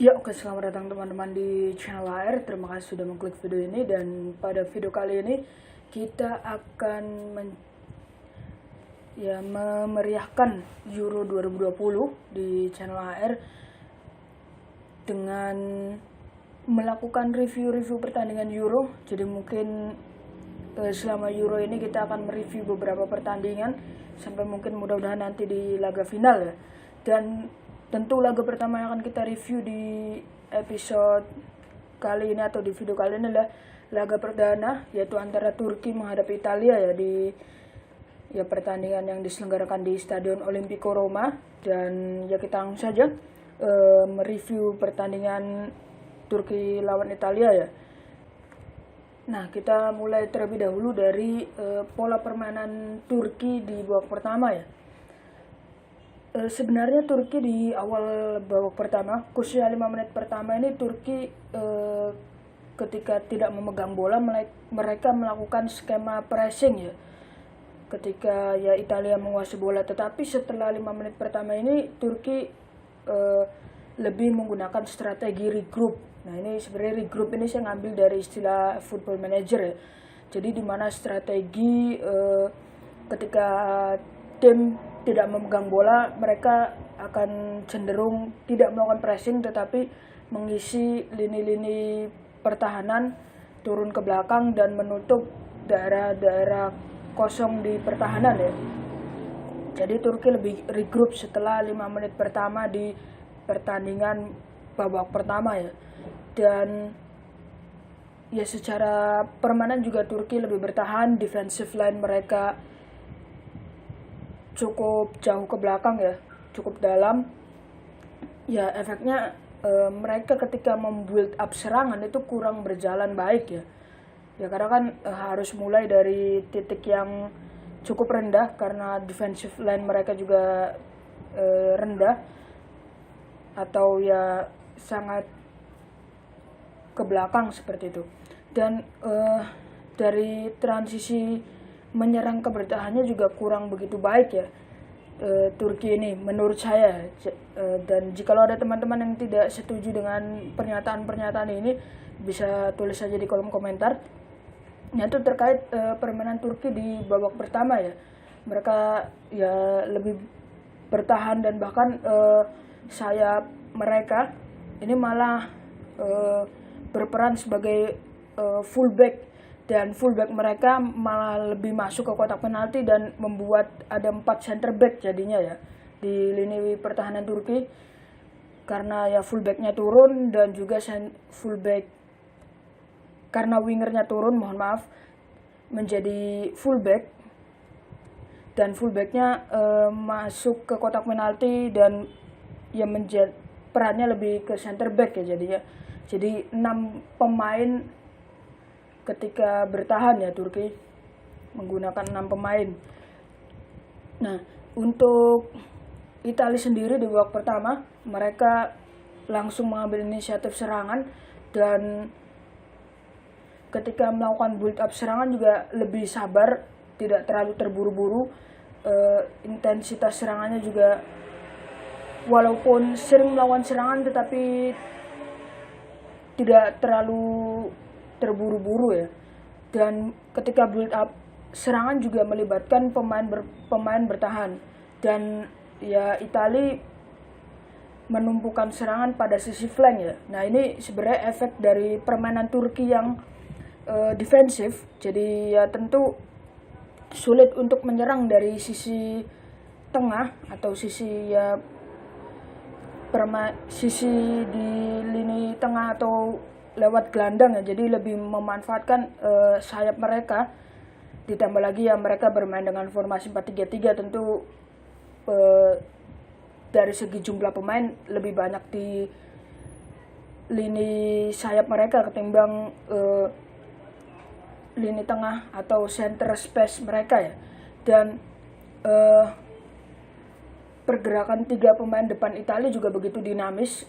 Ya, oke, selamat datang teman-teman di channel HR. Terima kasih sudah mengklik video ini, dan pada video kali ini kita akan memeriahkan Euro 2020 di channel HR dengan melakukan review pertandingan Euro. Jadi mungkin selama Euro ini kita akan mereview beberapa pertandingan sampai mungkin mudah-mudahan nanti di laga final ya. Dan tentu laga pertama yang akan kita review di episode kali ini atau di video kali ini adalah laga perdana, yaitu antara Turki menghadapi Italia ya, di pertandingan yang diselenggarakan di Stadion Olimpico Roma. Dan ya kita langsung saja mereview pertandingan Turki lawan Italia ya. Nah, kita mulai terlebih dahulu dari pola permainan Turki di babak pertama ya. Sebenarnya Turki di awal babak pertama, khususnya 5 menit pertama ini, Turki ketika tidak memegang bola mereka melakukan skema pressing ya, ketika ya Italia menguasai bola. Tetapi setelah 5 menit pertama ini Turki lebih menggunakan strategi regroup. Nah, ini sebenarnya regroup ini saya ngambil dari istilah Football Manager ya. Jadi di mana strategi ketika tim tidak memegang bola, mereka akan cenderung tidak melakukan pressing tetapi mengisi lini-lini pertahanan, turun ke belakang dan menutup daerah-daerah kosong di pertahanan ya. Jadi Turki lebih regroup setelah 5 menit pertama di pertandingan babak pertama ya. Dan ya secara permainan juga Turki lebih bertahan, defensive line mereka cukup jauh ke belakang ya, cukup dalam. Ya efeknya mereka ketika membuild up serangan itu kurang berjalan baik ya. Ya karena kan harus mulai dari titik yang cukup rendah karena defensive line mereka juga rendah atau ya sangat ke belakang seperti itu. Dan dari transisi menyerang ke bertahannya juga kurang begitu baik ya Turki ini menurut saya. Dan jika ada teman-teman yang tidak setuju dengan pernyataan-pernyataan ini, bisa tulis saja di kolom komentar. Nah, itu terkait permainan Turki di babak pertama ya. Mereka ya lebih bertahan dan bahkan sayap mereka ini malah berperan sebagai fullback, dan fullback mereka malah lebih masuk ke kotak penalti dan membuat ada 4 center back jadinya ya di lini pertahanan Turki, karena ya fullbacknya turun dan juga fullback karena wingernya turun, mohon maaf, menjadi fullback, dan fullbacknya masuk ke kotak penalti dan ya menjadi perannya lebih ke center back ya jadinya. Jadi 6 pemain ketika bertahan ya, Turki menggunakan 6 pemain. Nah, untuk Italia sendiri di babak pertama mereka langsung mengambil inisiatif serangan, dan ketika melakukan build up serangan juga lebih sabar, tidak terlalu terburu-buru. Intensitas serangannya juga walaupun sering melakukan serangan tetapi tidak terlalu terburu-buru ya. Dan ketika build up serangan juga melibatkan pemain bertahan, dan ya Italia menumpukan serangan pada sisi flank ya. Nah, ini sebenarnya efek dari permainan Turki yang defensif. Jadi ya tentu sulit untuk menyerang dari sisi tengah atau sisi ya sisi di lini tengah atau lewat gelandang ya. Jadi lebih memanfaatkan sayap mereka, ditambah lagi ya mereka bermain dengan formasi 4-3-3. Tentu dari segi jumlah pemain lebih banyak di lini sayap mereka ketimbang lini tengah atau center space mereka ya. Dan pergerakan 3 pemain depan Italia juga begitu dinamis,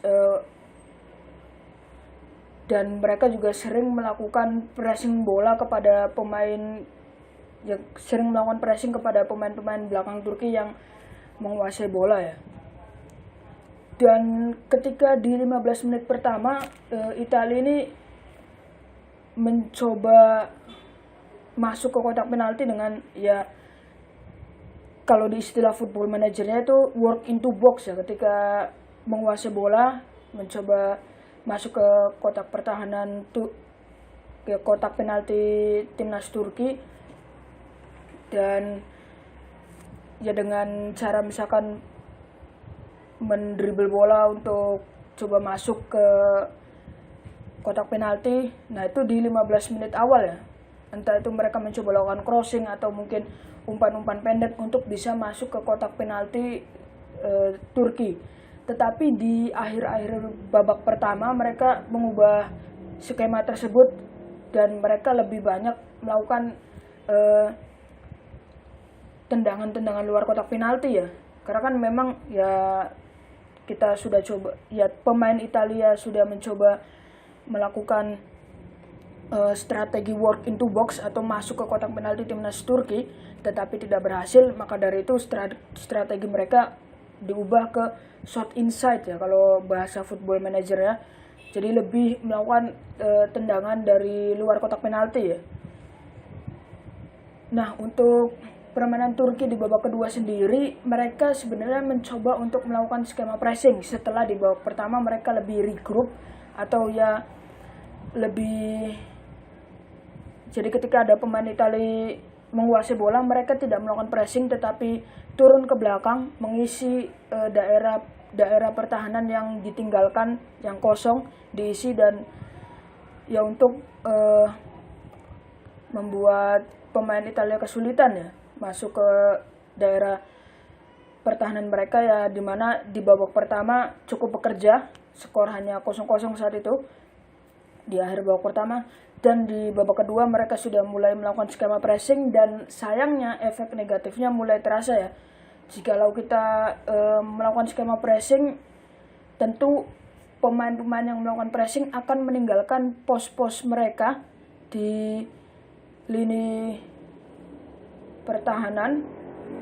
dan mereka juga sering melakukan pressing bola kepada pemain pemain belakang Turki yang menguasai bola ya. Dan ketika di 15 menit pertama Italia ini mencoba masuk ke kotak penalti dengan ya kalau di istilah football manajernya itu work into box ya, ketika menguasai bola mencoba masuk ke kotak pertahanan ke kotak penalti timnas Turki, dan ya dengan cara misalkan mendribble bola untuk coba masuk ke kotak penalti. Nah itu di 15 menit awal ya, entah itu mereka mencoba lakukan crossing atau mungkin umpan-umpan pendek untuk bisa masuk ke kotak penalti Turki. Tetapi di akhir-akhir babak pertama mereka mengubah skema tersebut dan mereka lebih banyak melakukan tendangan-tendangan luar kotak penalti ya. Karena kan memang ya kita sudah coba ya, pemain Italia sudah mencoba melakukan strategi work into box atau masuk ke kotak penalti timnas Turki, tetapi tidak berhasil. Maka dari itu strategi mereka diubah ke shot inside ya kalau bahasa football manager ya. Jadi lebih melakukan tendangan dari luar kotak penalti ya. Nah untuk permainan Turki di babak kedua sendiri, mereka sebenarnya mencoba untuk melakukan skema pressing. Setelah di babak pertama mereka lebih regroup atau ya lebih, jadi ketika ada pemain Italia menguasai bola, mereka tidak melakukan pressing tetapi turun ke belakang mengisi daerah pertahanan yang ditinggalkan, yang kosong diisi, dan ya untuk membuat pemain Italia kesulitan ya masuk ke daerah pertahanan mereka ya, dimana di babak pertama cukup bekerja, skor hanya 0-0 saat itu di akhir babak pertama, dan di babak kedua mereka sudah mulai melakukan skema pressing, dan sayangnya efek negatifnya mulai terasa ya. Jikalau kita melakukan skema pressing, tentu pemain-pemain yang melakukan pressing akan meninggalkan pos-pos mereka di lini pertahanan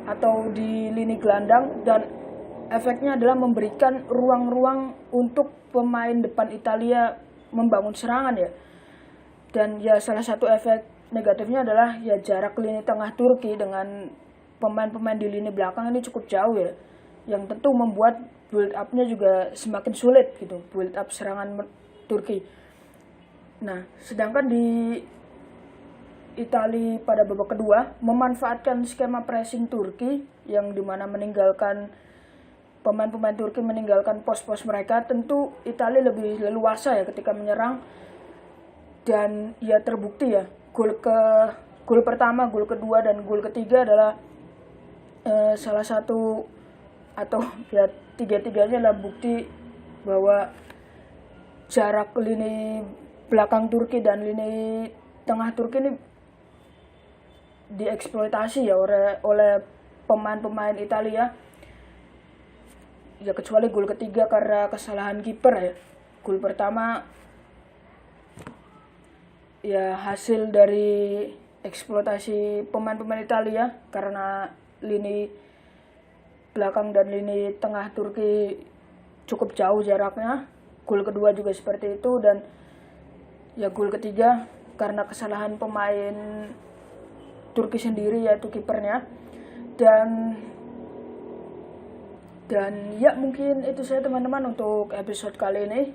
atau di lini gelandang, dan efeknya adalah memberikan ruang-ruang untuk pemain depan Italia membangun serangan ya. Dan ya salah satu efek negatifnya adalah ya jarak lini tengah Turki dengan pemain-pemain di lini belakang ini cukup jauh ya, yang tentu membuat build up-nya juga semakin sulit gitu, build up serangan Turki. Nah sedangkan di Italia pada babak kedua memanfaatkan skema pressing Turki yang dimana meninggalkan pemain-pemain Turki meninggalkan pos-pos mereka. Tentu Italia lebih leluasa ya ketika menyerang, dan ya terbukti ya gol pertama, gol kedua, dan gol ketiga adalah salah satu atau ya tiga-tiganya adalah bukti bahwa jarak lini belakang Turki dan lini tengah Turki ini dieksploitasi ya oleh pemain-pemain Italia ya, kecuali gol ketiga karena kesalahan kiper ya. Gol pertama ya hasil dari eksploitasi pemain-pemain Italia karena lini belakang dan lini tengah Turki cukup jauh jaraknya. Gol kedua juga seperti itu, dan ya gol ketiga karena kesalahan pemain Turki sendiri yaitu kipernya. Dan ya mungkin itu saya teman-teman untuk episode kali ini.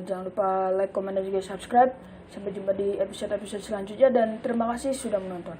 Jangan lupa like, comment, dan juga subscribe. Sampai jumpa di episode-episode selanjutnya, dan terima kasih sudah menonton.